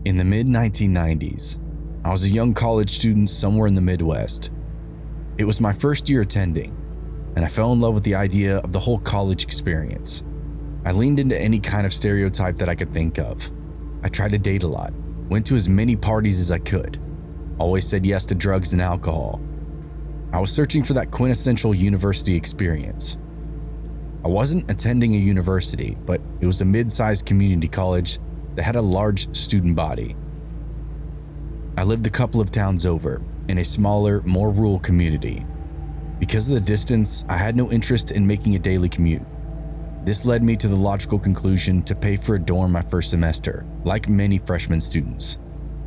In the mid-1990s, I was a young college student somewhere in the Midwest. It was my first year attending, and I fell in love with the idea of the whole college experience. I leaned into any kind of stereotype that I could think of. I tried to date a lot, went to as many parties as I could, always said yes to drugs and alcohol. I was searching for that quintessential university experience. I wasn't attending a university, but it was a mid-sized community college that had a large student body. I lived a couple of towns over, in a smaller, more rural community. Because of the distance, I had no interest in making a daily commute. This led me to the logical conclusion to pay for a dorm my first semester, like many freshman students,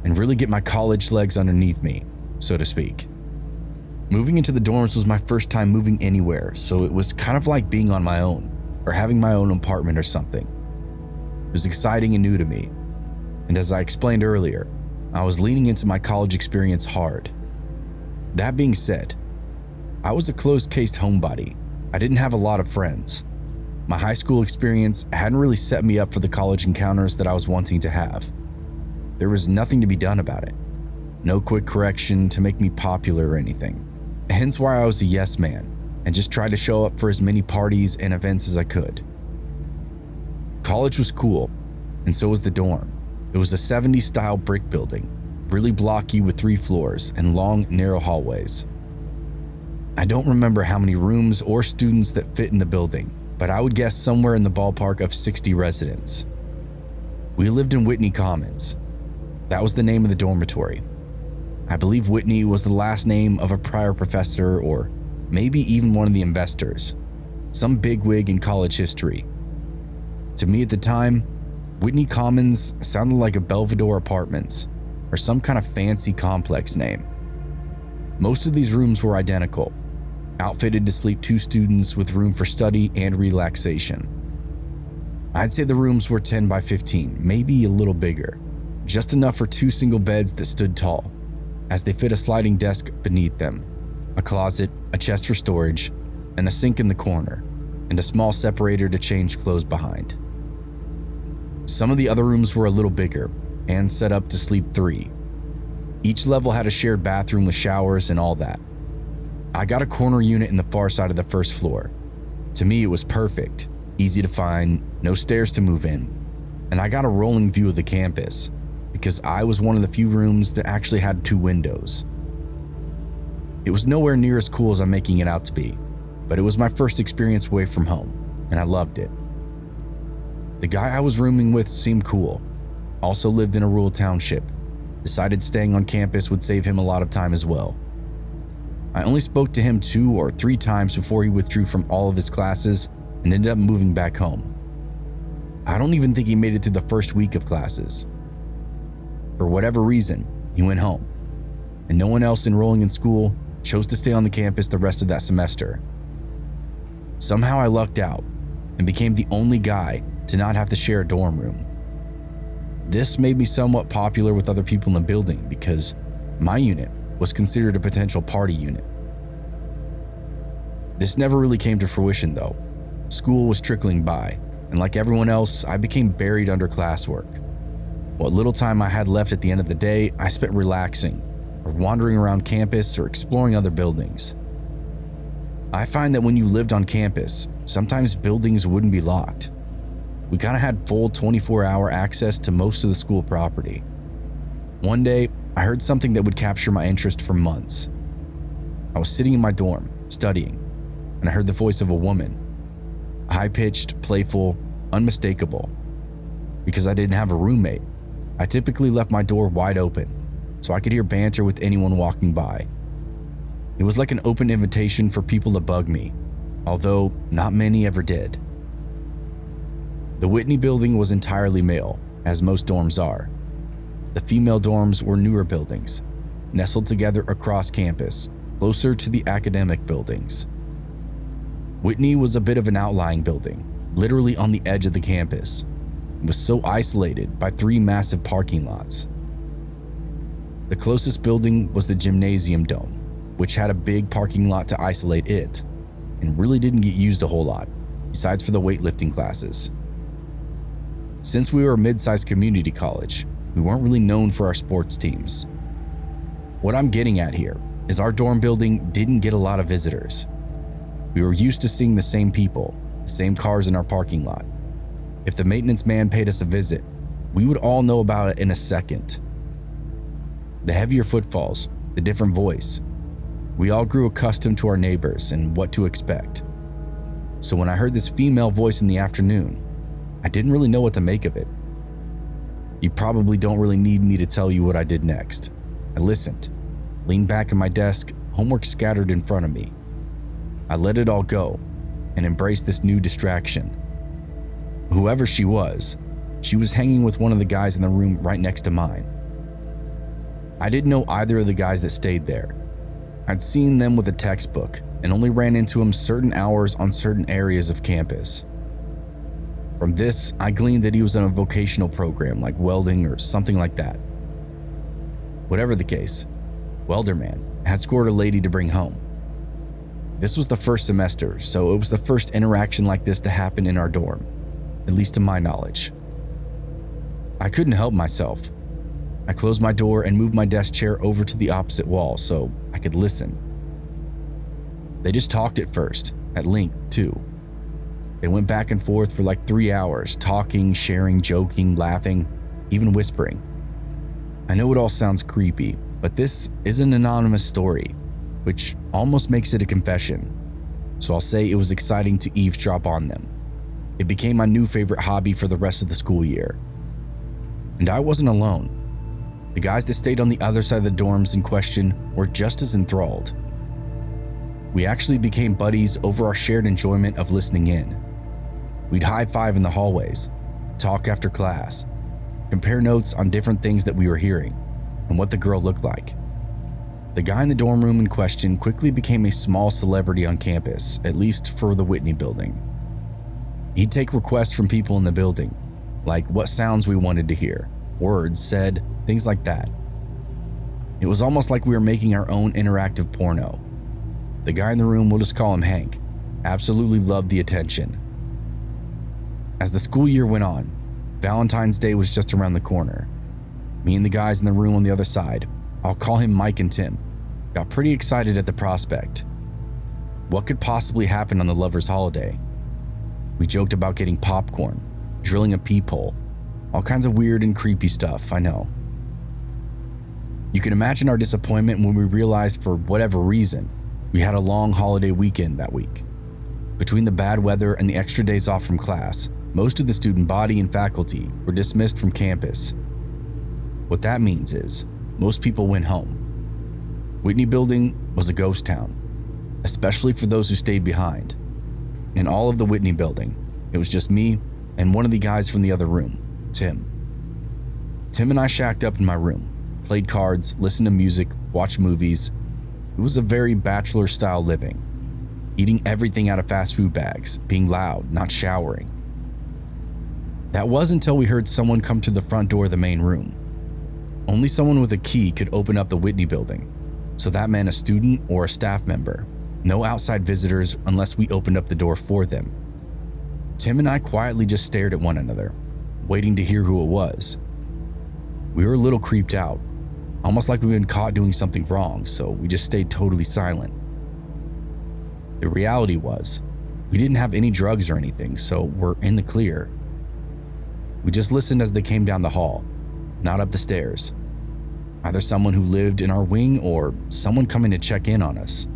and really get my college legs underneath me, so to speak. Moving into the dorms was my first time moving anywhere, so it was kind of like being on my own, or having my own apartment or something. It was exciting and new to me, and as I explained earlier, I was leaning into my college experience hard. That being said, I was a closed-cased homebody. I didn't have a lot of friends. My high school experience hadn't really set me up for the college encounters that I was wanting to have. There was nothing to be done about it. No quick correction to make me popular or anything. Hence why I was a yes man and just tried to show up for as many parties and events as I could. College was cool, and so was the dorm. It was a 70s style brick building, really blocky with 3 floors and long, narrow hallways. I don't remember how many rooms or students that fit in the building, but I would guess somewhere in the ballpark of 60 residents. We lived in Whitney Commons. That was the name of the dormitory. I believe Whitney was the last name of a prior professor or maybe even one of the investors, some bigwig in college history. To me at the time, Whitney Commons sounded like a Belvedere Apartments or some kind of fancy complex name. Most of these rooms were identical, outfitted to sleep 2 students with room for study and relaxation. I'd say the rooms were 10 by 15, maybe a little bigger, just enough for 2 single beds that stood tall, as they fit a sliding desk beneath them, a closet, a chest for storage, and a sink in the corner, and a small separator to change clothes behind. Some of the other rooms were a little bigger and set up to sleep 3. Each level had a shared bathroom with showers and all that. I got a corner unit in the far side of the first floor. To me, it was perfect, easy to find, no stairs to move in, and I got a rolling view of the campus because I was one of the few rooms that actually had 2 windows. It was nowhere near as cool as I'm making it out to be, but it was my first experience away from home, and I loved it. The guy I was rooming with seemed cool, also lived in a rural township, decided staying on campus would save him a lot of time as well. I only spoke to him 2 or 3 times before he withdrew from all of his classes and ended up moving back home. I don't even think he made it through the first week of classes. For whatever reason, he went home, and no one else enrolling in school chose to stay on the campus the rest of that semester. Somehow I lucked out and became the only guy to not have to share a dorm room. This made me somewhat popular with other people in the building because my unit was considered a potential party unit. This never really came to fruition though. School was trickling by, and like everyone else, I became buried under classwork. What little time I had left at the end of the day, I spent relaxing, or wandering around campus or exploring other buildings. I find that when you lived on campus, sometimes buildings wouldn't be locked. We kind of had full 24-hour access to most of the school property. One day, I heard something that would capture my interest for months. I was sitting in my dorm, studying, and I heard the voice of a woman. High-pitched, playful, unmistakable. Because I didn't have a roommate, I typically left my door wide open, so I could hear banter with anyone walking by. It was like an open invitation for people to bug me, although not many ever did. The Whitney building was entirely male, as most dorms are. The female dorms were newer buildings, nestled together across campus, closer to the academic buildings. Whitney was a bit of an outlying building, literally on the edge of the campus. It was so isolated by 3 massive parking lots. The closest building was the gymnasium dome, which had a big parking lot to isolate it, and really didn't get used a whole lot, besides for the weightlifting classes. Since we were a mid-sized community college, we weren't really known for our sports teams. What I'm getting at here is our dorm building didn't get a lot of visitors. We were used to seeing the same people, the same cars in our parking lot. If the maintenance man paid us a visit, we would all know about it in a second. The heavier footfalls, the different voice, we all grew accustomed to our neighbors and what to expect. So when I heard this female voice in the afternoon, I didn't really know what to make of it. You probably don't really need me to tell you what I did next. I listened, leaned back at my desk, homework scattered in front of me. I let it all go and embraced this new distraction. Whoever she was hanging with one of the guys in the room right next to mine. I didn't know either of the guys that stayed there. I'd seen them with a textbook and only ran into him certain hours on certain areas of campus. From this, I gleaned that he was on a vocational program like welding or something like that. Whatever the case, Welderman had scored a lady to bring home. This was the first semester, so it was the first interaction like this to happen in our dorm, at least to my knowledge. I couldn't help myself. I closed my door and moved my desk chair over to the opposite wall so I could listen. They just talked at first, at length too. They went back and forth for like 3 hours, talking, sharing, joking, laughing, even whispering. I know it all sounds creepy, but this is an anonymous story, which almost makes it a confession. So I'll say it was exciting to eavesdrop on them. It became my new favorite hobby for the rest of the school year. And I wasn't alone. The guys that stayed on the other side of the dorms in question were just as enthralled. We actually became buddies over our shared enjoyment of listening in. We'd high-five in the hallways, talk after class, compare notes on different things that we were hearing and what the girl looked like. The guy in the dorm room in question quickly became a small celebrity on campus, at least for the Whitney building. He'd take requests from people in the building, like what sounds we wanted to hear, words said, things like that. It was almost like we were making our own interactive porno. The guy in the room, we'll just call him Hank, absolutely loved the attention. As the school year went on, Valentine's Day was just around the corner. Me and the guys in the room on the other side, I'll call him Mike and Tim, got pretty excited at the prospect. What could possibly happen on the lovers' holiday? We joked about getting popcorn, drilling a peephole, all kinds of weird and creepy stuff, I know. You can imagine our disappointment when we realized for whatever reason, we had a long holiday weekend that week. Between the bad weather and the extra days off from class, most of the student body and faculty were dismissed from campus. What that means is, most people went home. Whitney Building was a ghost town, especially for those who stayed behind. In all of the Whitney Building, it was just me and one of the guys from the other room, Tim. Tim and I shacked up in my room, played cards, listened to music, watched movies. It was a very bachelor-style living, eating everything out of fast food bags, being loud, not showering. That was until we heard someone come to the front door of the main room. Only someone with a key could open up the Whitney Building, so that meant a student or a staff member. No outside visitors unless we opened up the door for them. Tim and I quietly just stared at one another, waiting to hear who it was. We were a little creeped out, almost like we'd been caught doing something wrong, so we just stayed totally silent. The reality was, we didn't have any drugs or anything, so we're in the clear. We just listened as they came down the hall, not up the stairs. Either someone who lived in our wing or someone coming to check in on us.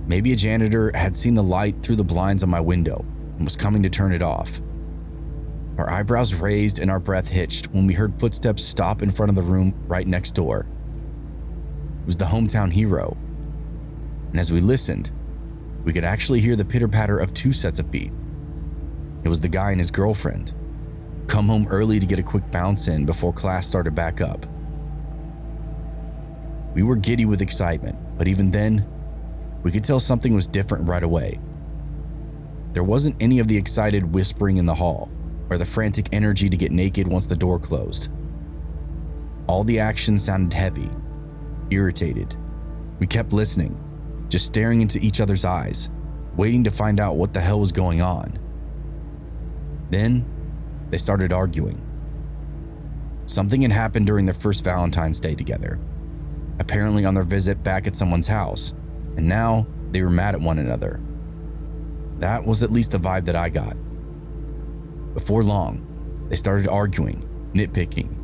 Maybe a janitor had seen the light through the blinds on my window and was coming to turn it off. Our eyebrows raised and our breath hitched when we heard footsteps stop in front of the room right next door. It was the hometown hero. And as we listened, we could actually hear the pitter-patter of 2 sets of feet. It was the guy and his girlfriend. Come home early to get a quick bounce in before class started back up. We were giddy with excitement, but even then, we could tell something was different right away. There wasn't any of the excited whispering in the hall, or the frantic energy to get naked once the door closed. All the action sounded heavy, irritated. We kept listening, just staring into each other's eyes, waiting to find out what the hell was going on. Then, they started arguing. Something had happened during their first Valentine's Day together, apparently on their visit back at someone's house, and now they were mad at one another. That was at least the vibe that I got. Before long, they started arguing, nitpicking.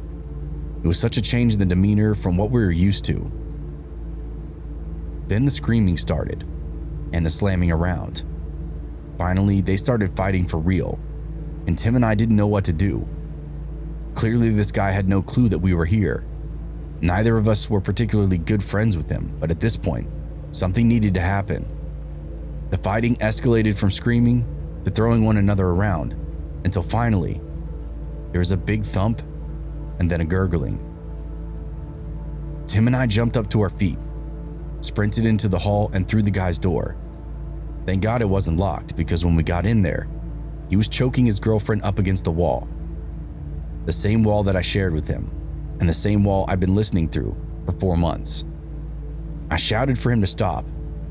It was such a change in the demeanor from what we were used to. Then the screaming started, and the slamming around. Finally, they started fighting for real, and Tim and I didn't know what to do. Clearly, this guy had no clue that we were here. Neither of us were particularly good friends with him, but at this point, something needed to happen. The fighting escalated from screaming to throwing one another around, until finally, there was a big thump and then a gurgling. Tim and I jumped up to our feet, sprinted into the hall and through the guy's door. Thank God it wasn't locked, because when we got in there, he was choking his girlfriend up against the wall. The same wall that I shared with him, and the same wall I'd been listening through for 4 months. I shouted for him to stop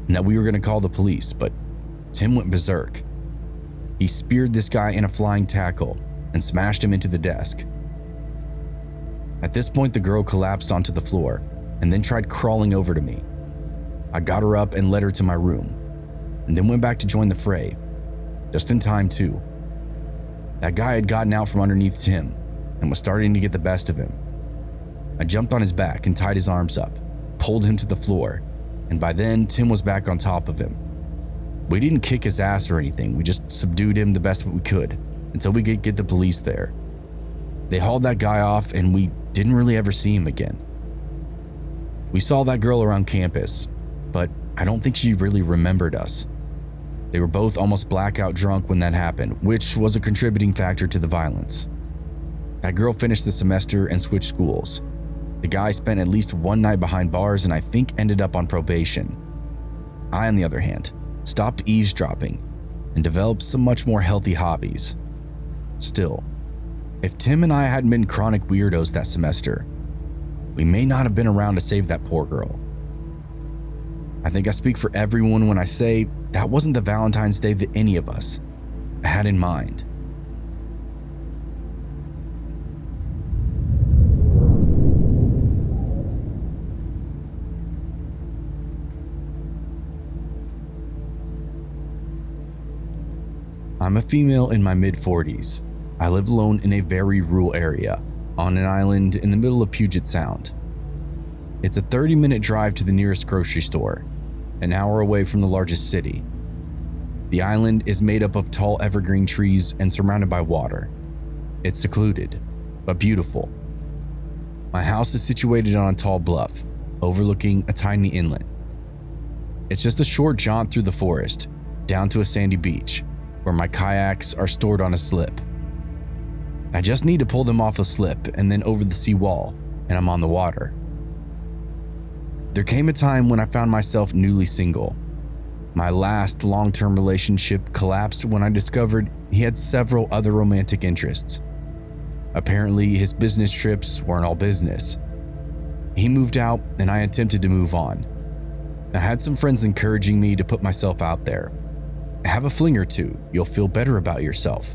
and that we were going to call the police, but Tim went berserk. He speared this guy in a flying tackle and smashed him into the desk. At this point, the girl collapsed onto the floor and then tried crawling over to me. I got her up and led her to my room, and then went back to join the fray, just in time too. That guy had gotten out from underneath Tim and was starting to get the best of him. I jumped on his back and tied his arms up, pulled him to the floor, and by then Tim was back on top of him. We didn't kick his ass or anything, we just subdued him the best we could until we could get the police there. They hauled that guy off and we didn't really ever see him again. We saw that girl around campus, but I don't think she really remembered us. They were both almost blackout drunk when that happened, which was a contributing factor to the violence. That girl finished the semester and switched schools. The guy spent at least one night behind bars and I think ended up on probation. I, on the other hand, stopped eavesdropping and developed some much more healthy hobbies. Still, if Tim and I hadn't been chronic weirdos that semester, we may not have been around to save that poor girl. I think I speak for everyone when I say that wasn't the Valentine's Day that any of us had in mind. I'm a female in my mid-40s. I live alone in a very rural area, on an island in the middle of Puget Sound. It's a 30-minute drive to the nearest grocery store, an hour away from the largest city. The island is made up of tall evergreen trees and surrounded by water. It's secluded, but beautiful. My house is situated on a tall bluff, overlooking a tiny inlet. It's just a short jaunt through the forest, down to a sandy beach, where my kayaks are stored on a slip. I just need to pull them off the slip and then over the seawall, and I'm on the water. There came a time when I found myself newly single. My last long-term relationship collapsed when I discovered he had several other romantic interests. Apparently, his business trips weren't all business. He moved out and I attempted to move on. I had some friends encouraging me to put myself out there. Have a fling or two, you'll feel better about yourself.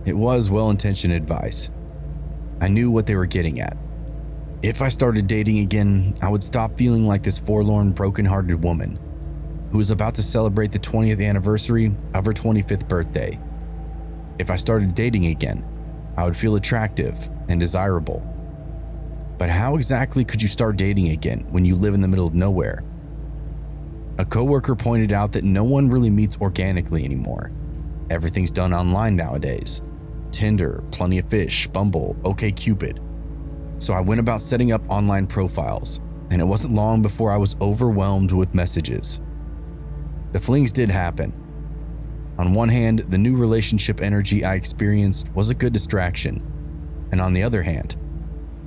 It was well-intentioned advice. I knew what they were getting at. If I started dating again, I would stop feeling like this forlorn, broken-hearted woman who was about to celebrate the 20th anniversary of her 25th birthday. If I started dating again, I would feel attractive and desirable. But how exactly could you start dating again when you live in the middle of nowhere? A coworker pointed out that no one really meets organically anymore. Everything's done online nowadays. Tinder, Plenty of Fish, Bumble, OkCupid. So I went about setting up online profiles, and it wasn't long before I was overwhelmed with messages. The flings did happen. On one hand, the new relationship energy I experienced was a good distraction, and on the other hand,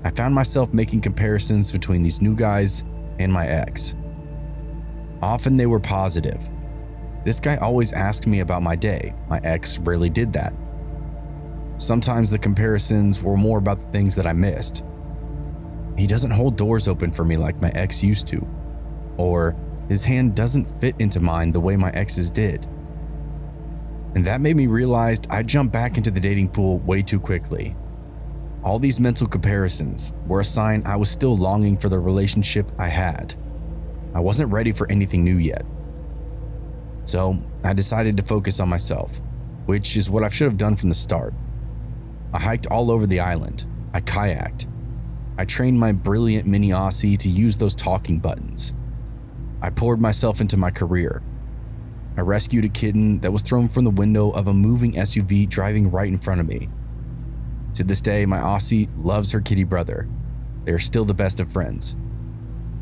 I found myself making comparisons between these new guys and my ex. Often they were positive. This guy always asked me about my day. My ex rarely did that. Sometimes the comparisons were more about the things that I missed. He doesn't hold doors open for me like my ex used to, or his hand doesn't fit into mine the way my ex's did. And that made me realize I jumped back into the dating pool way too quickly. All these mental comparisons were a sign I was still longing for the relationship I had. I wasn't ready for anything new yet. So I decided to focus on myself, which is what I should have done from the start. I hiked all over the island. I kayaked. I trained my brilliant mini Aussie to use those talking buttons. I poured myself into my career. I rescued a kitten that was thrown from the window of a moving SUV driving right in front of me. To this day, my Aussie loves her kitty brother. They are still the best of friends.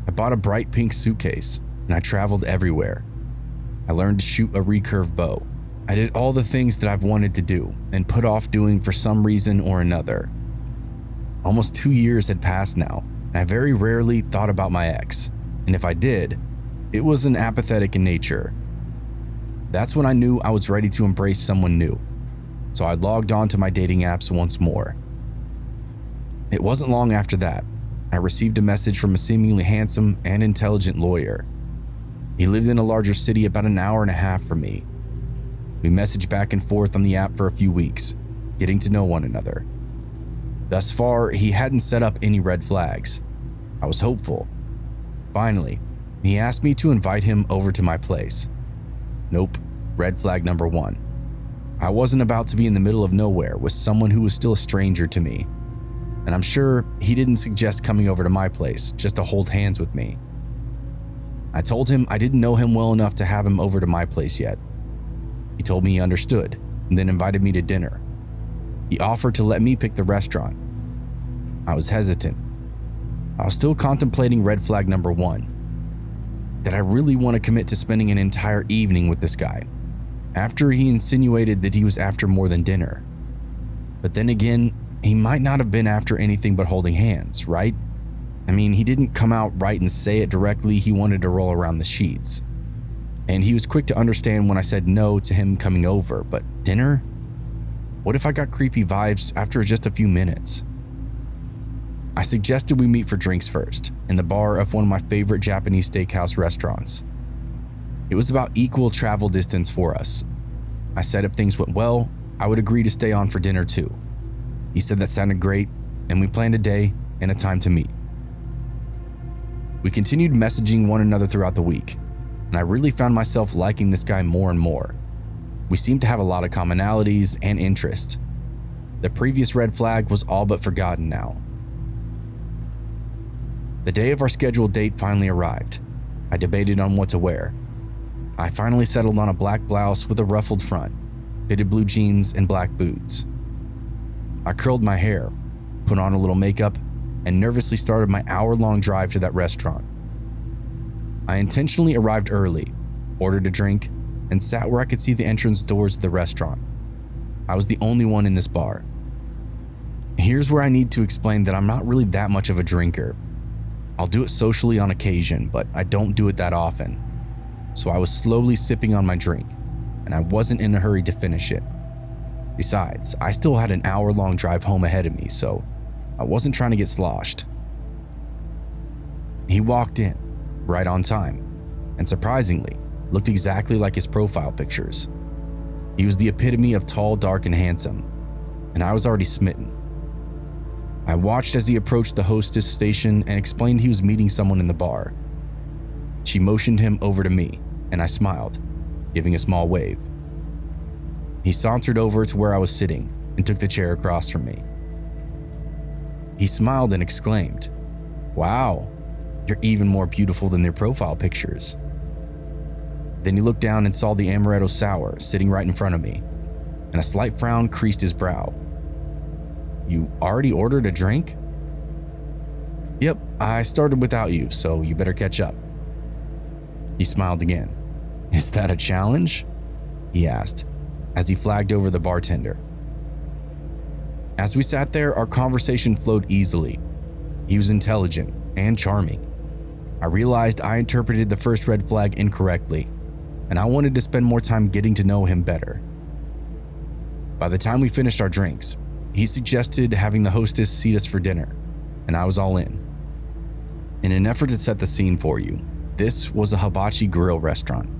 I bought a bright pink suitcase and I traveled everywhere. I learned to shoot a recurve bow. I did all the things that I've wanted to do and put off doing for some reason or another. Almost 2 years had passed now, and I very rarely thought about my ex, and if I did, it was an apathetic in nature. That's when I knew I was ready to embrace someone new, so I logged on to my dating apps once more. It wasn't long after that, I received a message from a seemingly handsome and intelligent lawyer. He lived in a larger city about an hour and a half from me. We messaged back and forth on the app for a few weeks, getting to know one another. Thus far, he hadn't set up any red flags. I was hopeful. Finally, he asked me to invite him over to my place. Nope, red flag number 1. I wasn't about to be in the middle of nowhere with someone who was still a stranger to me. And I'm sure he didn't suggest coming over to my place just to hold hands with me. I told him I didn't know him well enough to have him over to my place yet. He told me he understood and then invited me to dinner. He offered to let me pick the restaurant. I was hesitant. I was still contemplating red flag number 1. Did I really want to commit to spending an entire evening with this guy after he insinuated that he was after more than dinner? But then again, he might not have been after anything but holding hands, right? I mean, he didn't come out right and say it directly. He wanted to roll around the sheets. And he was quick to understand when I said no to him coming over, but dinner? What if I got creepy vibes after just a few minutes? I suggested we meet for drinks first, in the bar of one of my favorite Japanese steakhouse restaurants. It was about equal travel distance for us. I said if things went well, I would agree to stay on for dinner too. He said that sounded great, and we planned a day and a time to meet. We continued messaging one another throughout the week, and I really found myself liking this guy more and more. We seemed to have a lot of commonalities and interest. The previous red flag was all but forgotten now. The day of our scheduled date finally arrived. I debated on what to wear. I finally settled on a black blouse with a ruffled front, fitted blue jeans, and black boots. I curled my hair, put on a little makeup, and nervously started my hour-long drive to that restaurant. I intentionally arrived early, ordered a drink, and sat where I could see the entrance doors of the restaurant. I was the only one in this bar. Here's where I need to explain that I'm not really that much of a drinker. I'll do it socially on occasion, but I don't do it that often. So I was slowly sipping on my drink, and I wasn't in a hurry to finish it. Besides, I still had an hour-long drive home ahead of me, so I wasn't trying to get sloshed. He walked in, right on time, and surprisingly, looked exactly like his profile pictures. He was the epitome of tall, dark, and handsome, and I was already smitten. I watched as he approached the hostess station and explained he was meeting someone in the bar. She motioned him over to me, and I smiled, giving a small wave. He sauntered over to where I was sitting and took the chair across from me. He smiled and exclaimed, "Wow, you're even more beautiful than their profile pictures." Then he looked down and saw the amaretto sour sitting right in front of me, and a slight frown creased his brow. "You already ordered a drink?" "Yep, I started without you, so you better catch up." He smiled again. "Is that a challenge?" he asked, as he flagged over the bartender. As we sat there, our conversation flowed easily. He was intelligent and charming. I realized I interpreted the first red flag incorrectly, and I wanted to spend more time getting to know him better. By the time we finished our drinks, he suggested having the hostess seat us for dinner, and I was all in. In an effort to set the scene for you, this was a hibachi grill restaurant.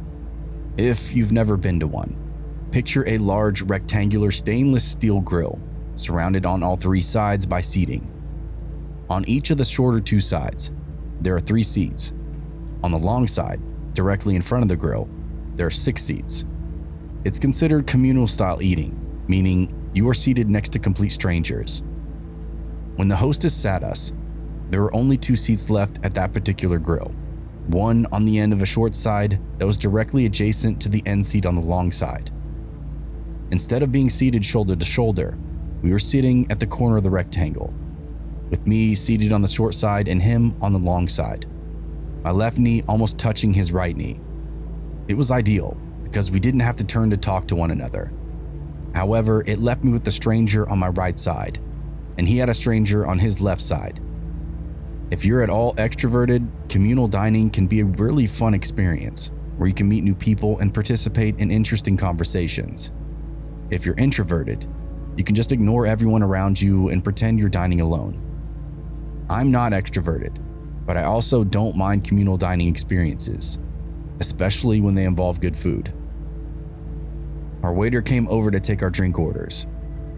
If you've never been to one, picture a large rectangular stainless steel grill surrounded on all three sides by seating. On each of the shorter two sides, there are 3 seats. On the long side, directly in front of the grill, there are 6 seats. It's considered communal style eating, meaning you are seated next to complete strangers. When the hostess sat us, there were only 2 seats left at that particular grill. One on the end of a short side that was directly adjacent to the end seat on the long side. Instead of being seated shoulder to shoulder, we were sitting at the corner of the rectangle, with me seated on the short side and him on the long side, my left knee almost touching his right knee. It was ideal because we didn't have to turn to talk to one another. However, it left me with the stranger on my right side, and he had a stranger on his left side. If you're at all extroverted, communal dining can be a really fun experience where you can meet new people and participate in interesting conversations. If you're introverted, you can just ignore everyone around you and pretend you're dining alone. I'm not extroverted, but I also don't mind communal dining experiences, especially when they involve good food. Our waiter came over to take our drink orders,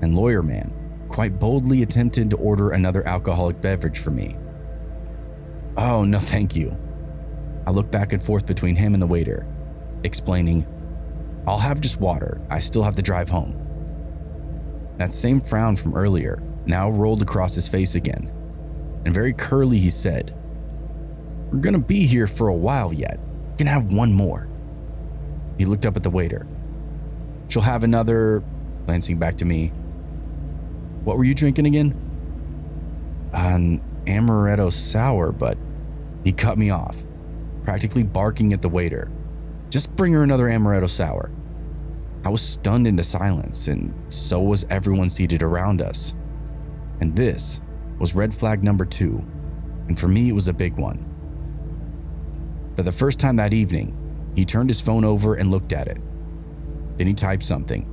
and Lawyer Man quite boldly attempted to order another alcoholic beverage for me. Oh, no thank you. I looked back and forth between him and the waiter, explaining, I'll have just water, I still have to drive home. That same frown from earlier now rolled across his face again, and very curly he said, We're gonna be here for a while yet, you can have one more. He looked up at the waiter. She'll have another, glancing back to me. What were you drinking again? An amaretto sour, but he cut me off, practically barking at the waiter. Just bring her another amaretto sour. I was stunned into silence, and so was everyone seated around us. And this was red flag number 2, and for me it was a big one. For the first time that evening, he turned his phone over and looked at it. Then he typed something.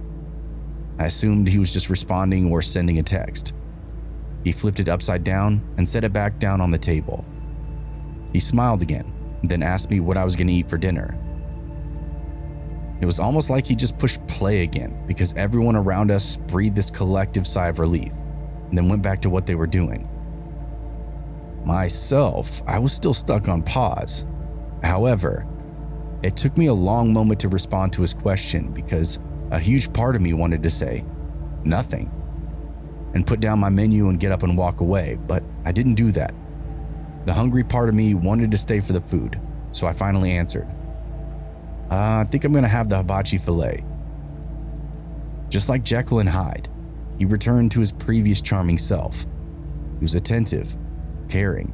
I assumed he was just responding or sending a text. He flipped it upside down and set it back down on the table. He smiled again, then asked me what I was going to eat for dinner. It was almost like he just pushed play again because everyone around us breathed this collective sigh of relief and then went back to what they were doing. Myself, I was still stuck on pause. However, it took me a long moment to respond to his question because a huge part of me wanted to say nothing and put down my menu and get up and walk away, but I didn't do that. The hungry part of me wanted to stay for the food, so I finally answered. I think I'm gonna have the hibachi filet. Just like Jekyll and Hyde, he returned to his previous charming self. He was attentive, caring.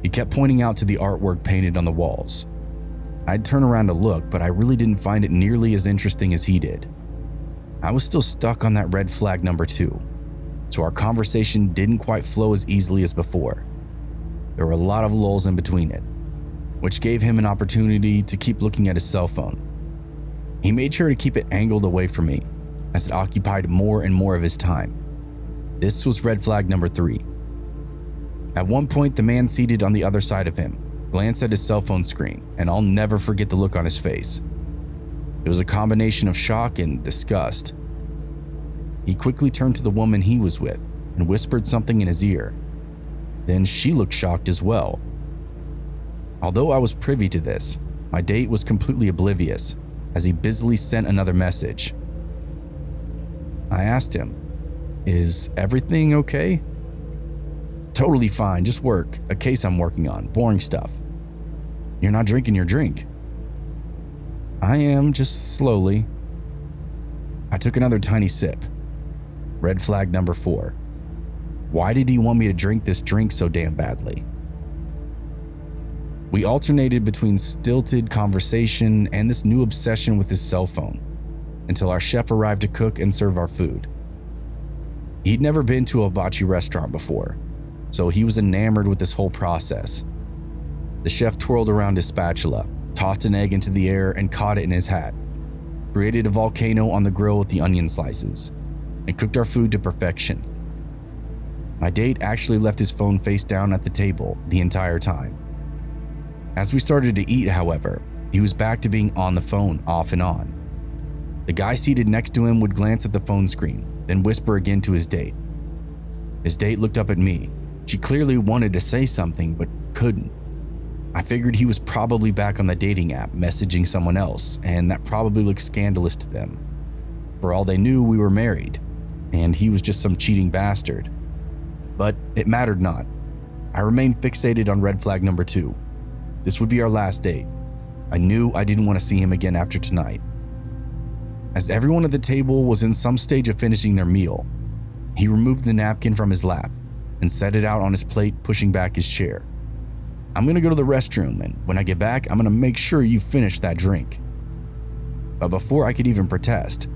He kept pointing out to the artwork painted on the walls. I'd turn around to look, but I really didn't find it nearly as interesting as he did. I was still stuck on that red flag number 2, so our conversation didn't quite flow as easily as before. There were a lot of lulls in between it, which gave him an opportunity to keep looking at his cell phone. He made sure to keep it angled away from me, as it occupied more and more of his time. This was red flag number 3. At one point, the man seated on the other side of him glanced at his cell phone screen, and I'll never forget the look on his face. It was a combination of shock and disgust. He quickly turned to the woman he was with and whispered something in his ear. Then she looked shocked as well. Although I was privy to this, my date was completely oblivious as he busily sent another message. I asked him, "Is everything okay?" "Totally fine, just work, a case I'm working on, boring stuff." "You're not drinking your drink." "I am, just slowly." I took another tiny sip. Red flag number 4. Why did he want me to drink this drink so damn badly? We alternated between stilted conversation and this new obsession with his cell phone until our chef arrived to cook and serve our food. He'd never been to a hibachi restaurant before, so he was enamored with this whole process. The chef twirled around his spatula, tossed an egg into the air and caught it in his hat, created a volcano on the grill with the onion slices, and cooked our food to perfection. My date actually left his phone face down at the table the entire time. As we started to eat, however, he was back to being on the phone off and on. The guy seated next to him would glance at the phone screen, then whisper again to his date. His date looked up at me. She clearly wanted to say something, but couldn't. I figured he was probably back on the dating app messaging someone else, and that probably looked scandalous to them. For all they knew, we were married, and he was just some cheating bastard. But it mattered not. I remained fixated on red flag number 2. This would be our last date. I knew I didn't want to see him again after tonight. As everyone at the table was in some stage of finishing their meal, he removed the napkin from his lap and set it out on his plate, pushing back his chair. I'm going to go to the restroom, and when I get back, I'm going to make sure you finish that drink. But before I could even protest,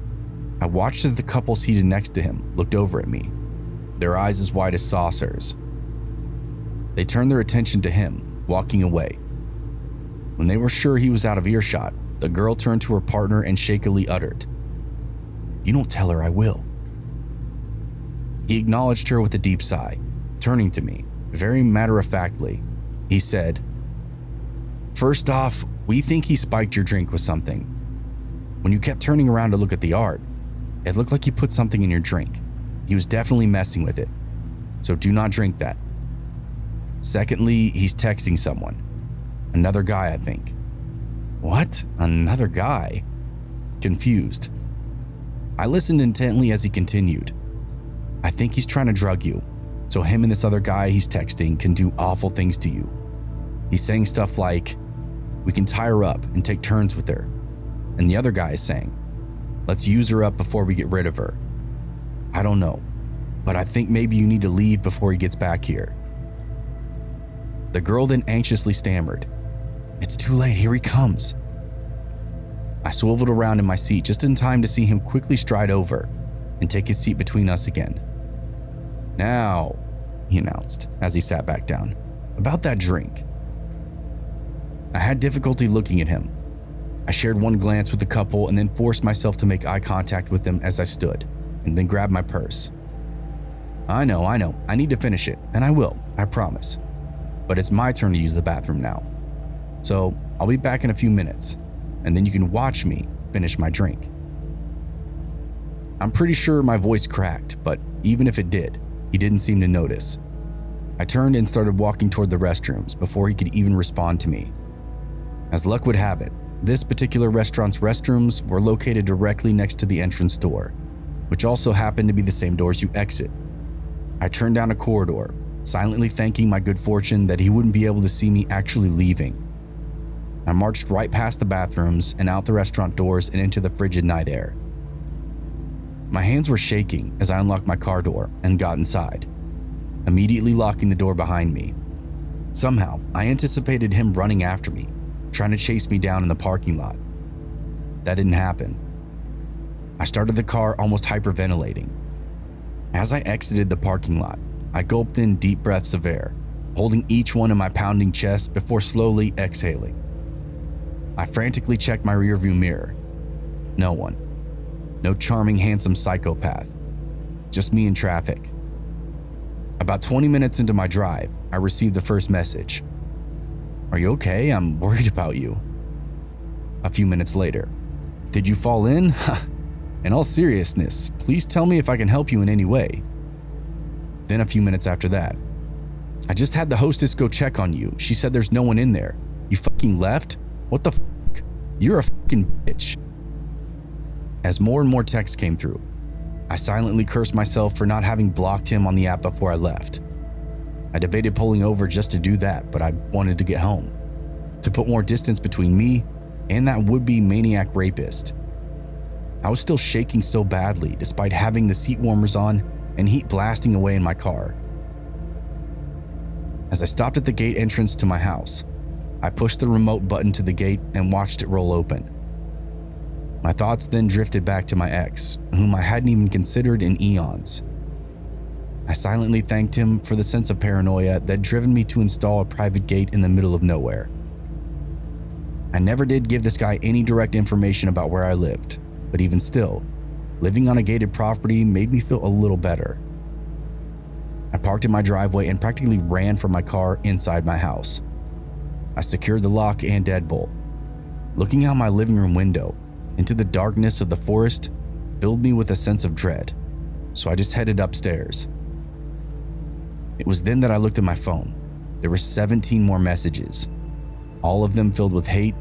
I watched as the couple seated next to him looked over at me, their eyes as wide as saucers. They turned their attention to him, walking away. When they were sure he was out of earshot, the girl turned to her partner and shakily uttered, "You don't tell her I will." He acknowledged her with a deep sigh. Turning to me, very matter-of-factly, he said, "First off, we think he spiked your drink with something. When you kept turning around to look at the art, it looked like he put something in your drink. He was definitely messing with it, so do not drink that. Secondly, he's texting someone. Another guy, I think." "What? Another guy?" Confused. I listened intently as he continued. "I think he's trying to drug you, so him and this other guy he's texting can do awful things to you. He's saying stuff like, 'We can tie her up and take turns with her.' And the other guy is saying, 'Let's use her up before we get rid of her.' I don't know, but I think maybe you need to leave before he gets back here." The girl then anxiously stammered, "It's too late, here he comes." I swiveled around in my seat just in time to see him quickly stride over and take his seat between us again. "Now," he announced as he sat back down, "about that drink." I had difficulty looking at him. I shared one glance with the couple and then forced myself to make eye contact with them as I stood, and then grabbed my purse. I know, I need to finish it, and I will, I promise. But it's my turn to use the bathroom now. So I'll be back in a few minutes, and then you can watch me finish my drink." I'm pretty sure my voice cracked, but even if it did, he didn't seem to notice. I turned and started walking toward the restrooms before he could even respond to me. As luck would have it, this particular restaurant's restrooms were located directly next to the entrance door, which also happened to be the same doors you exit. I turned down a corridor, silently thanking my good fortune that he wouldn't be able to see me actually leaving. I marched right past the bathrooms and out the restaurant doors and into the frigid night air. My hands were shaking as I unlocked my car door and got inside, immediately locking the door behind me. Somehow, I anticipated him running after me, trying to chase me down in the parking lot. That didn't happen. I started the car almost hyperventilating. As I exited the parking lot, I gulped in deep breaths of air, holding each one in my pounding chest before slowly exhaling. I frantically checked my rearview mirror. No one. No charming, handsome psychopath. Just me in traffic. About 20 minutes into my drive, I received the first message. "Are you okay? I'm worried about you." A few minutes later, "Did you fall in? In all seriousness, please tell me if I can help you in any way." Then a few minutes after that, "I just had the hostess go check on you. She said there's no one in there. You fucking left? What the fuck? You're a fucking bitch." As more and more texts came through, I silently cursed myself for not having blocked him on the app before I left. I debated pulling over just to do that, but I wanted to get home, to put more distance between me and that would-be maniac rapist. I was still shaking so badly despite having the seat warmers on and heat blasting away in my car. As I stopped at the gate entrance to my house, I pushed the remote button to the gate and watched it roll open. My thoughts then drifted back to my ex, whom I hadn't even considered in eons. I silently thanked him for the sense of paranoia that had driven me to install a private gate in the middle of nowhere. I never did give this guy any direct information about where I lived, but even still, living on a gated property made me feel a little better. I parked in my driveway and practically ran from my car inside my house. I secured the lock and deadbolt. Looking out my living room window, into the darkness of the forest filled me with a sense of dread, so I just headed upstairs. It was then that I looked at my phone. There were 17 more messages, all of them filled with hate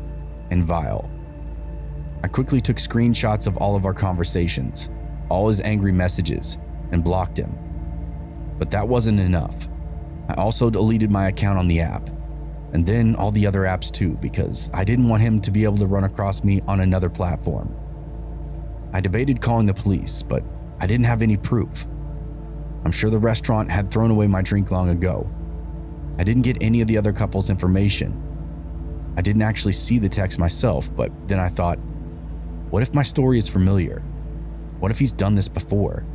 and vile. I quickly took screenshots of all of our conversations, all his angry messages, and blocked him. But that wasn't enough. I also deleted my account on the app, and then all the other apps too, because I didn't want him to be able to run across me on another platform. I debated calling the police, but I didn't have any proof. I'm sure the restaurant had thrown away my drink long ago. I didn't get any of the other couple's information. I didn't actually see the text myself, but then I thought, what if my story is familiar? What if he's done this before?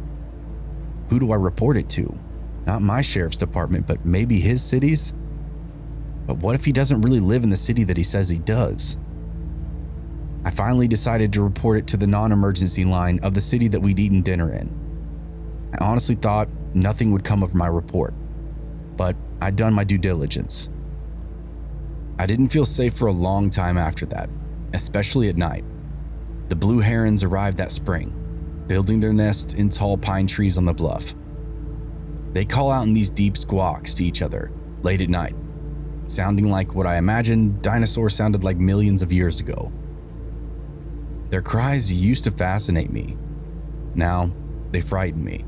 Who do I report it to? Not my sheriff's department, but maybe his city's? But what if he doesn't really live in the city that he says he does? I finally decided to report it to the non-emergency line of the city that we'd eaten dinner in. I honestly thought nothing would come of my report, but I'd done my due diligence. I didn't feel safe for a long time after that, especially at night. The blue herons arrived that spring, building their nests in tall pine trees on the bluff. They call out in these deep squawks to each other late at night, sounding like what I imagined dinosaurs sounded like millions of years ago. Their cries used to fascinate me. Now, they frighten me.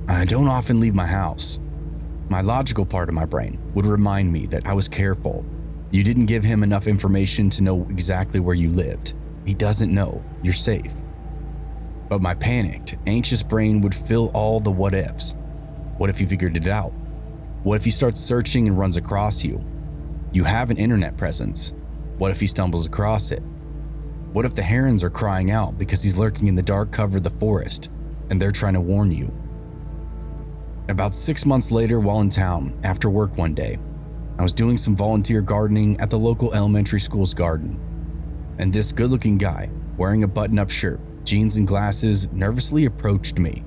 I don't often leave my house. My logical part of my brain would remind me that I was careful. You didn't give him enough information to know exactly where you lived. He doesn't know. You're safe. But my panicked, anxious brain would fill all the what ifs. What if he figured it out? What if he starts searching and runs across you? You have an internet presence. What if he stumbles across it? What if the herons are crying out because he's lurking in the dark cover of the forest and they're trying to warn you? About 6 months later, while in town, after work one day, I was doing some volunteer gardening at the local elementary school's garden. And this good-looking guy, wearing a button-up shirt, jeans and glasses, nervously approached me.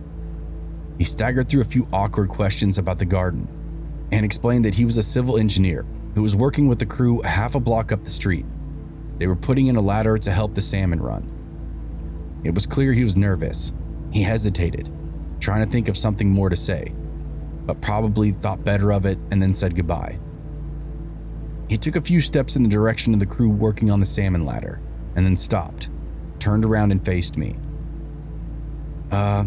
He staggered through a few awkward questions about the garden and explained that he was a civil engineer who was working with the crew half a block up the street. They were putting in a ladder to help the salmon run. It was clear he was nervous. He hesitated, trying to think of something more to say, but probably thought better of it and then said goodbye. He took a few steps in the direction of the crew working on the salmon ladder and then stopped, turned around and faced me.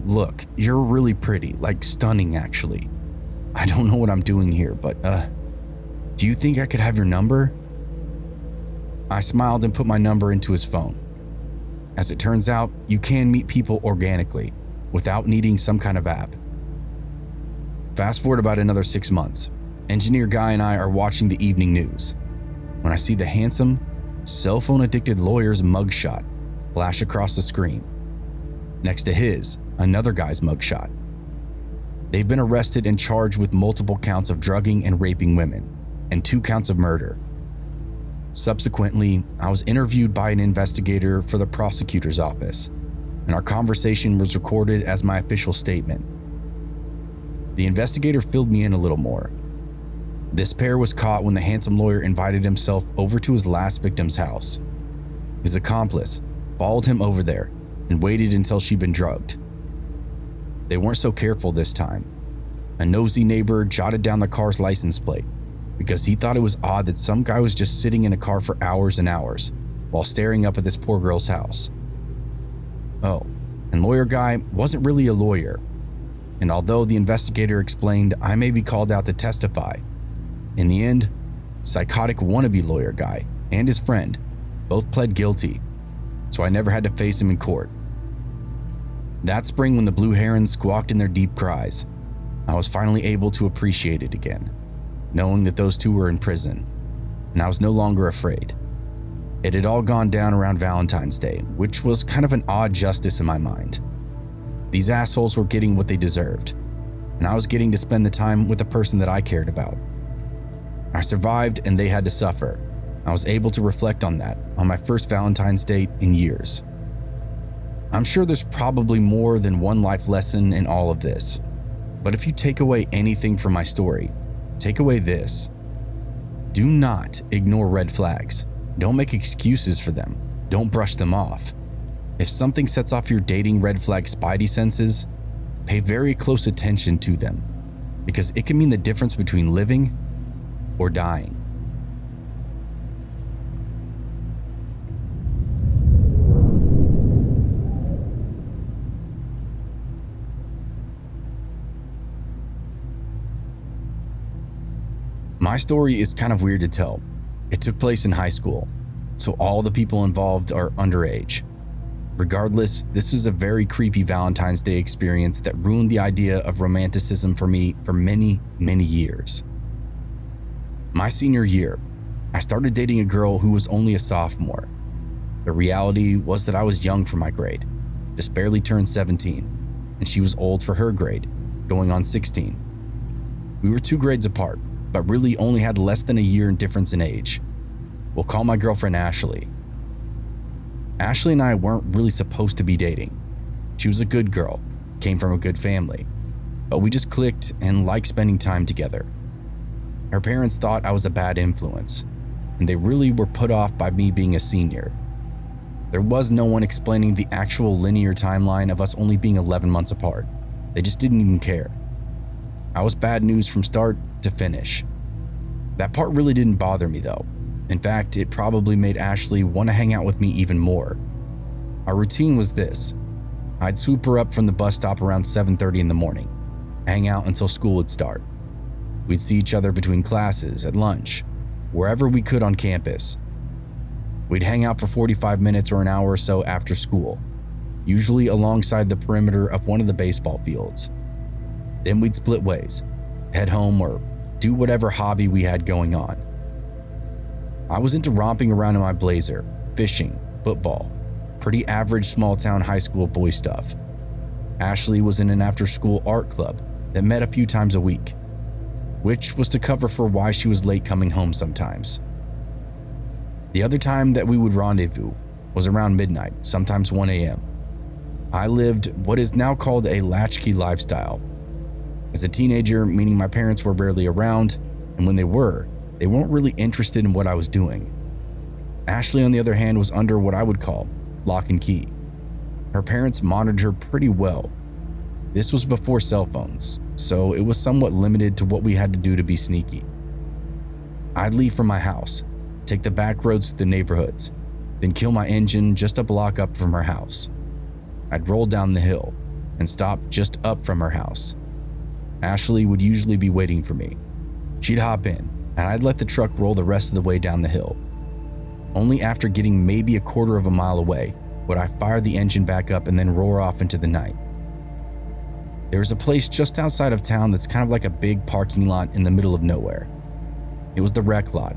Look, you're really pretty, like stunning actually. I don't know what I'm doing here, but do you think I could have your number? I smiled and put my number into his phone. As it turns out, you can meet people organically without needing some kind of app. Fast forward about another 6 months. Engineer Guy and I are watching the evening news when I see the handsome, cell phone addicted lawyer's mugshot flash across the screen. Next to his, another guy's mugshot. They've been arrested and charged with multiple counts of drugging and raping women and 2 counts of murder. Subsequently, I was interviewed by an investigator for the prosecutor's office, and our conversation was recorded as my official statement. The investigator filled me in a little more. This pair was caught when the handsome lawyer invited himself over to his last victim's house. His accomplice followed him over there and waited until she'd been drugged. They weren't so careful this time. A nosy neighbor jotted down the car's license plate because he thought it was odd that some guy was just sitting in a car for hours and hours while staring up at this poor girl's house. Oh, and lawyer guy wasn't really a lawyer. And although the investigator explained I may be called out to testify, in the end, psychotic wannabe lawyer guy and his friend both pled guilty, so I never had to face him in court. That spring, when the blue herons squawked in their deep cries, I was finally able to appreciate it again, knowing that those two were in prison, and I was no longer afraid. It had all gone down around Valentine's Day, which was kind of an odd justice in my mind. These assholes were getting what they deserved, and I was getting to spend the time with the person that I cared about. I survived and they had to suffer. I was able to reflect on that on my first Valentine's date in years. I'm sure there's probably more than one life lesson in all of this, but if you take away anything from my story, take away this. Do not ignore red flags. Don't make excuses for them. don't brush them off. If something sets off your dating red flag spidey senses, pay very close attention to them, because it can mean the difference between living or dying. My story is kind of weird to tell. It took place in high school, so all the people involved are underage. Regardless, this was a very creepy Valentine's Day experience that ruined the idea of romanticism for me for many, many years. My senior year, I started dating a girl who was only a sophomore. The reality was that I was young for my grade, just barely turned 17, and she was old for her grade, going on 16. We were 2 grades apart, but really only had less than a year in difference in age. We'll call my girlfriend Ashley. Ashley and I weren't really supposed to be dating. She was a good girl, came from a good family, but we just clicked and liked spending time together. Her parents thought I was a bad influence, and they really were put off by me being a senior. There was no one explaining the actual linear timeline of us only being 11 months apart. They just didn't even care. I was bad news from start to finish. That part really didn't bother me though. In fact, it probably made Ashley want to hang out with me even more. Our routine was this. I'd swoop her up from the bus stop around 7:30 in the morning, hang out until school would start. We'd see each other between classes, at lunch, wherever we could on campus. We'd hang out for 45 minutes or an hour or so after school, usually alongside the perimeter of one of the baseball fields. Then we'd split ways, head home or do whatever hobby we had going on. I was into romping around in my blazer, fishing, football, pretty average small town high school boy stuff. Ashley was in an after-school art club that met a few times a week, which was to cover for why she was late coming home sometimes. The other time that we would rendezvous was around midnight, sometimes 1 a.m. I lived what is now called a latchkey lifestyle. As a teenager, meaning my parents were rarely around, and when they weren't really interested in what I was doing. Ashley, on the other hand, was under what I would call lock and key. Her parents monitored her pretty well. This was before cell phones, so it was somewhat limited to what we had to do to be sneaky. I'd leave from my house, take the back roads to the neighborhoods, then kill my engine just a block up from her house. I'd roll down the hill and stop just up from her house. Ashley would usually be waiting for me. She'd hop in, and I'd let the truck roll the rest of the way down the hill. Only after getting maybe a quarter of a mile away would I fire the engine back up and then roar off into the night. There was a place just outside of town that's kind of like a big parking lot in the middle of nowhere. It was the rec lot.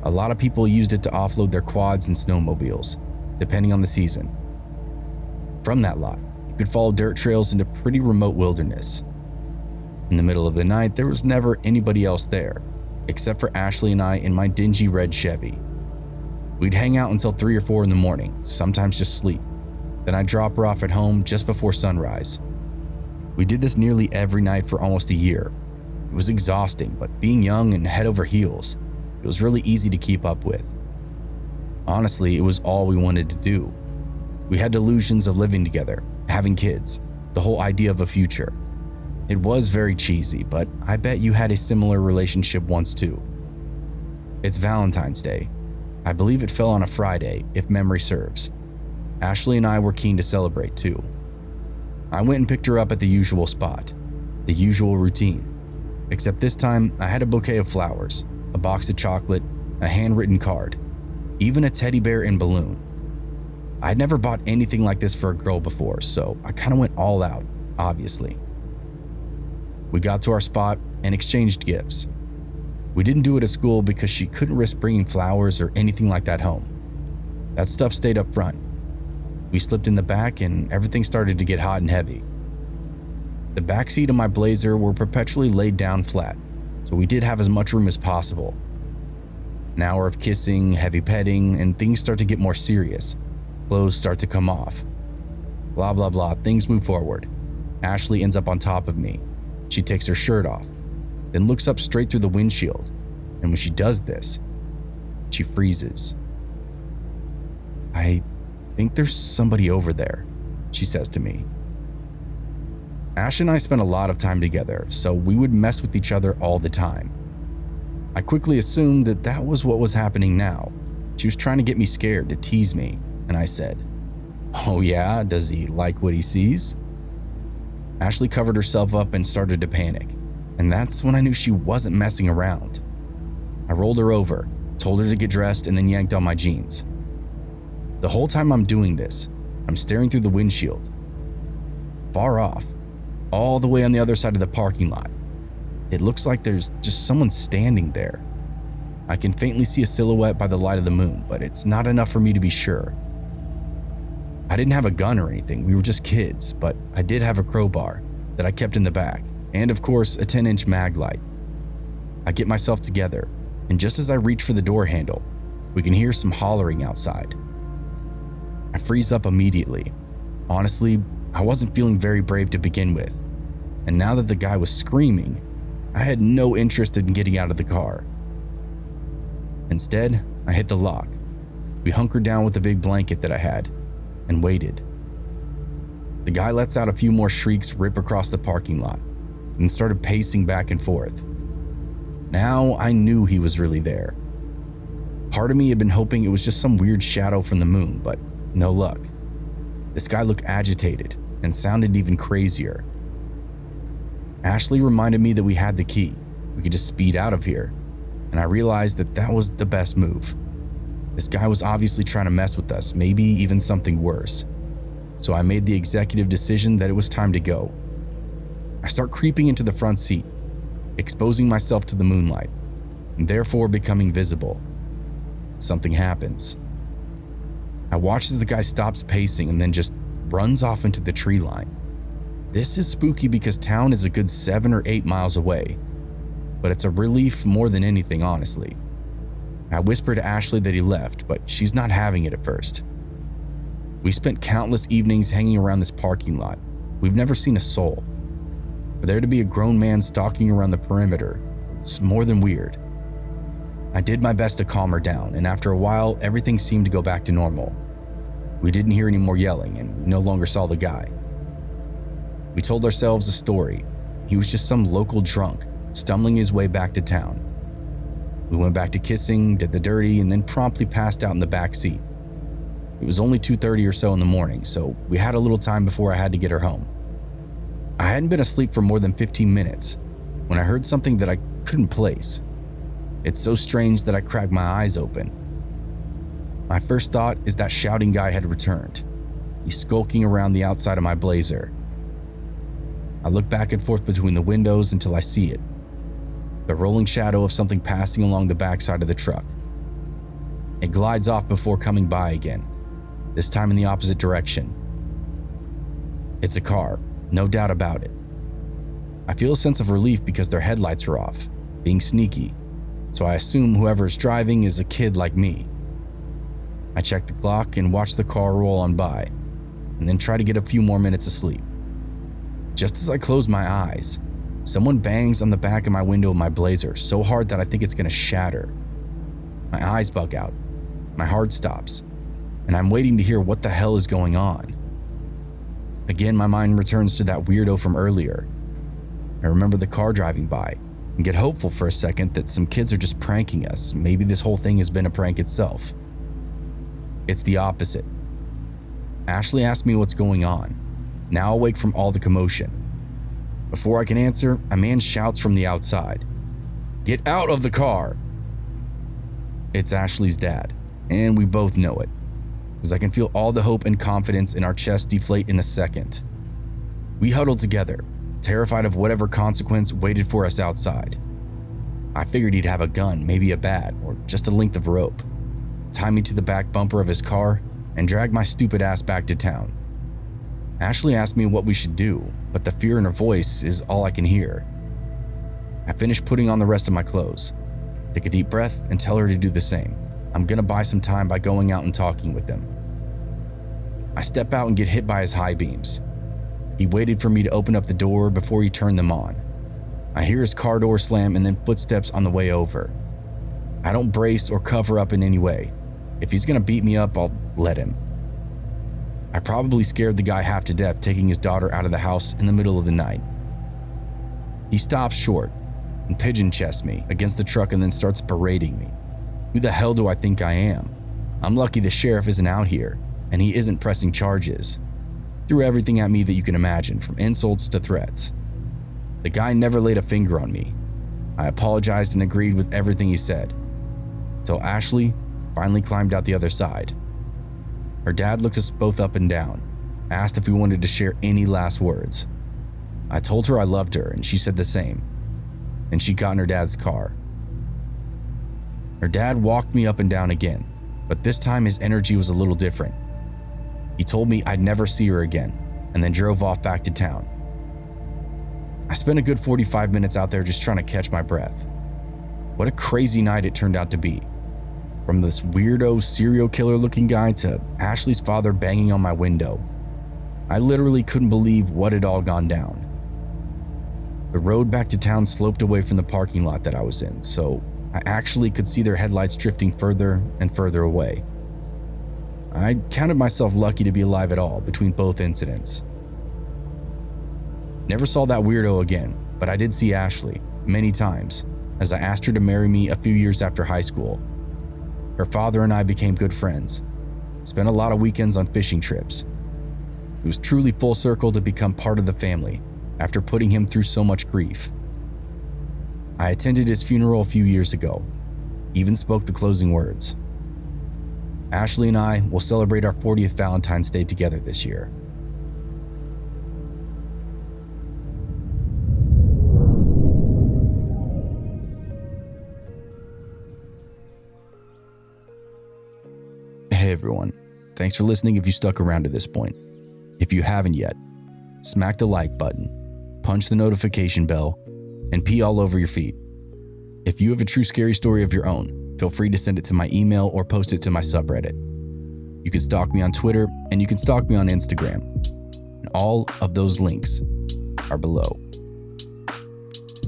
A lot of people used it to offload their quads and snowmobiles, depending on the season. From that lot, you could follow dirt trails into pretty remote wilderness. In the middle of the night, there was never anybody else there, except for Ashley and I in my dingy red Chevy. We'd hang out until 3 or 4 in the morning, sometimes just sleep. Then I'd drop her off at home just before sunrise. We did this nearly every night for almost a year. It was exhausting, but being young and head over heels, it was really easy to keep up with. Honestly, it was all we wanted to do. We had delusions of living together, having kids, the whole idea of a future. It was very cheesy, but I bet you had a similar relationship once too. It's Valentine's Day. I believe it fell on a Friday, if memory serves. Ashley and I were keen to celebrate too. I went and picked her up at the usual spot, the usual routine. Except this time, I had a bouquet of flowers, a box of chocolate, a handwritten card, even a teddy bear and balloon. I'd never bought anything like this for a girl before, so I kind of went all out, obviously. We got to our spot and exchanged gifts. We didn't do it at school because she couldn't risk bringing flowers or anything like that home. That stuff stayed up front. We slipped in the back and everything started to get hot and heavy. The backseat of my Blazer were perpetually laid down flat, so we did have as much room as possible. An hour of kissing, heavy petting, and things start to get more serious. Clothes start to come off. Blah, blah, blah, things move forward. Ashley ends up on top of me. She takes her shirt off, then looks up straight through the windshield, and when she does this, she freezes. "I think there's somebody over there," she says to me. Ash and I spent a lot of time together, so we would mess with each other all the time. I quickly assumed that that was what was happening now. She was trying to get me scared to tease me, and I said, "Oh yeah, does he like what he sees?" Ashley covered herself up and started to panic, and that's when I knew she wasn't messing around. I rolled her over, told her to get dressed, and then yanked on my jeans. The whole time I'm doing this, I'm staring through the windshield. Far off, all the way on the other side of the parking lot, it looks like there's just someone standing there. I can faintly see a silhouette by the light of the moon, but it's not enough for me to be sure. I didn't have a gun or anything, we were just kids, but I did have a crowbar that I kept in the back, and of course a 10-inch mag light. I get myself together, and just as I reach for the door handle, we can hear some hollering outside. I freeze up immediately. Honestly, I wasn't feeling very brave to begin with, and now that the guy was screaming, I had no interest in getting out of the car. Instead, I hit the lock. We hunkered down with the big blanket that I had and waited. The guy lets out a few more shrieks rip across the parking lot and started pacing back and forth. Now I knew he was really there. Part of me had been hoping it was just some weird shadow from the moon, but no luck. This guy looked agitated and sounded even crazier. Ashley reminded me that we had the key. We could just speed out of here, and I realized that that was the best move. This guy was obviously trying to mess with us, maybe even something worse. So I made the executive decision that it was time to go. I start creeping into the front seat, exposing myself to the moonlight, and therefore becoming visible. Something happens. I watch as the guy stops pacing and then just runs off into the tree line. This is spooky because town is a good 7 or 8 miles away, but it's a relief more than anything, honestly. I whispered to Ashley that he left, but she's not having it at first. We spent countless evenings hanging around this parking lot. We've never seen a soul. For there to be a grown man stalking around the perimeter, it's more than weird. I did my best to calm her down, and after a while, everything seemed to go back to normal. We didn't hear any more yelling, and we no longer saw the guy. We told ourselves a story. He was just some local drunk, stumbling his way back to town. We went back to kissing, did the dirty, and then promptly passed out in the back seat. It was only 2:30 or so in the morning, so we had a little time before I had to get her home. I hadn't been asleep for more than 15 minutes when I heard something that I couldn't place. It's so strange that I cracked my eyes open. My first thought is that shouting guy had returned. He's skulking around the outside of my Blazer. I look back and forth between the windows until I see it. The rolling shadow of something passing along the backside of the truck. It glides off before coming by again, this time in the opposite direction. It's a car, no doubt about it. I feel a sense of relief because their headlights are off, being sneaky, so I assume whoever is driving is a kid like me. I check the clock and watch the car roll on by, and then try to get a few more minutes of sleep. Just as I close my eyes, someone bangs on the back of my window of my Blazer so hard that I think it's going to shatter. My eyes bug out, my heart stops, and I'm waiting to hear what the hell is going on. Again, my mind returns to that weirdo from earlier. I remember the car driving by and get hopeful for a second that some kids are just pranking us. Maybe this whole thing has been a prank itself. It's the opposite. Ashley asks me what's going on, now awake from all the commotion. Before I can answer, a man shouts from the outside, "Get out of the car!" It's Ashley's dad, and we both know it, as I can feel all the hope and confidence in our chests deflate in a second. We huddled together, terrified of whatever consequence waited for us outside. I figured he'd have a gun, maybe a bat, or just a length of rope, tie me to the back bumper of his car, and drag my stupid ass back to town. Ashley asked me what we should do, but the fear in her voice is all I can hear. I finish putting on the rest of my clothes, take a deep breath, and tell her to do the same. I'm gonna buy some time by going out and talking with him. I step out and get hit by his high beams. He waited for me to open up the door before he turned them on. I hear his car door slam and then footsteps on the way over. I don't brace or cover up in any way. If he's gonna beat me up, I'll let him. I probably scared the guy half to death taking his daughter out of the house in the middle of the night. He stops short and pigeon chests me against the truck and then starts berating me. Who the hell do I think I am? I'm lucky the sheriff isn't out here and he isn't pressing charges. Threw everything at me that you can imagine, from insults to threats. The guy never laid a finger on me. I apologized and agreed with everything he said, until Ashley finally climbed out the other side. Her dad looked us both up and down, asked if we wanted to share any last words. I told her I loved her and she said the same, and she got in her dad's car. Her dad walked me up and down again, but this time his energy was a little different. He told me I'd never see her again, and then drove off back to town. I spent a good 45 minutes out there just trying to catch my breath. What a crazy night it turned out to be. From this weirdo serial killer looking guy to Ashley's father banging on my window. I literally couldn't believe what had all gone down. The road back to town sloped away from the parking lot that I was in, so I actually could see their headlights drifting further and further away. I counted myself lucky to be alive at all between both incidents. Never saw that weirdo again, but I did see Ashley many times as I asked her to marry me a few years after high school. Her father and I became good friends, spent a lot of weekends on fishing trips. It was truly full circle to become part of the family after putting him through so much grief. I attended his funeral a few years ago, even spoke the closing words. Ashley and I will celebrate our 40th Valentine's Day together this year. Hey everyone, thanks for listening if you stuck around to this point. If you haven't yet, smack the like button, punch the notification bell, and pee all over your feet. If you have a true scary story of your own, feel free to send it to my email or post it to my subreddit. You can stalk me on Twitter and you can stalk me on Instagram. And all of those links are below.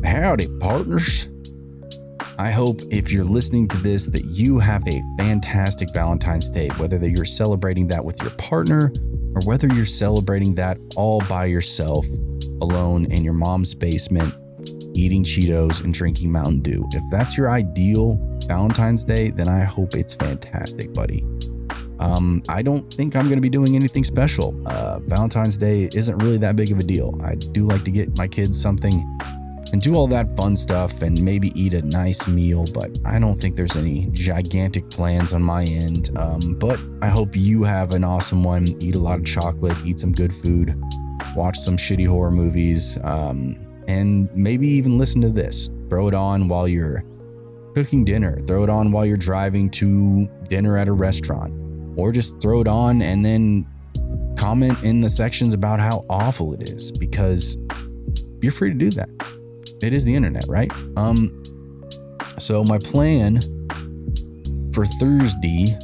Howdy, partners. I hope if you're listening to this that you have a fantastic Valentine's Day, whether you're celebrating that with your partner or whether you're celebrating that all by yourself, alone in your mom's basement, eating Cheetos and drinking Mountain Dew. If that's your ideal Valentine's Day, then I hope it's fantastic, buddy. I don't think I'm going to be doing anything special. Valentine's Day isn't really that big of a deal. I do like to get my kids something and do all that fun stuff and maybe eat a nice meal, but I don't think there's any gigantic plans on my end. But I hope you have an awesome one. Eat a lot of chocolate, eat some good food, watch some shitty horror movies, and maybe even listen to this. Throw it on while you're cooking dinner. Throw it on while you're driving to dinner at a restaurant. Or just throw it on and then comment in the sections about how awful it is, because you're free to do that. It is the internet, right? So my plan for Thursday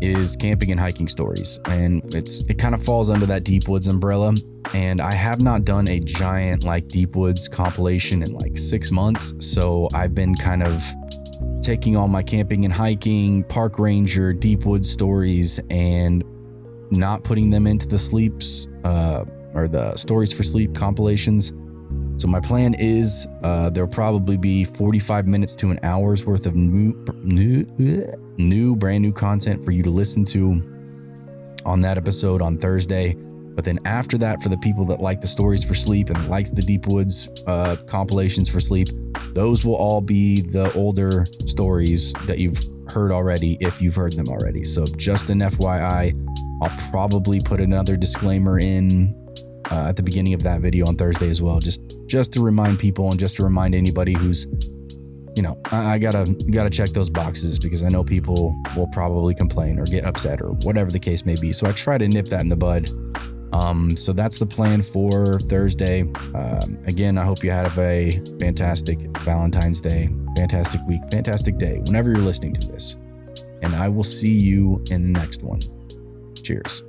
is camping and hiking stories, and it kind of falls under that Deep Woods umbrella. And I have not done a giant Deep Woods compilation in 6 months, so I've been kind of taking all my camping and hiking, park ranger, Deep Woods stories, and not putting them into the sleeps or the stories for sleep compilations. So my plan is there'll probably be 45 minutes to an hour's worth of brand new content for you to listen to on that episode on Thursday. But then after that, for the people that like the stories for sleep and likes the Deep Woods compilations for sleep, those will all be the older stories that you've heard already, if you've heard them already. So just an FYI, I'll probably put another disclaimer in at the beginning of that video on Thursday as well, just to remind people and just to remind anybody who's, I gotta check those boxes, because I know people will probably complain or get upset or whatever the case may be. So I try to nip that in the bud. So that's the plan for Thursday. Again, I hope you have a fantastic Valentine's Day, fantastic week, fantastic day, whenever you're listening to this. And I will see you in the next one. Cheers.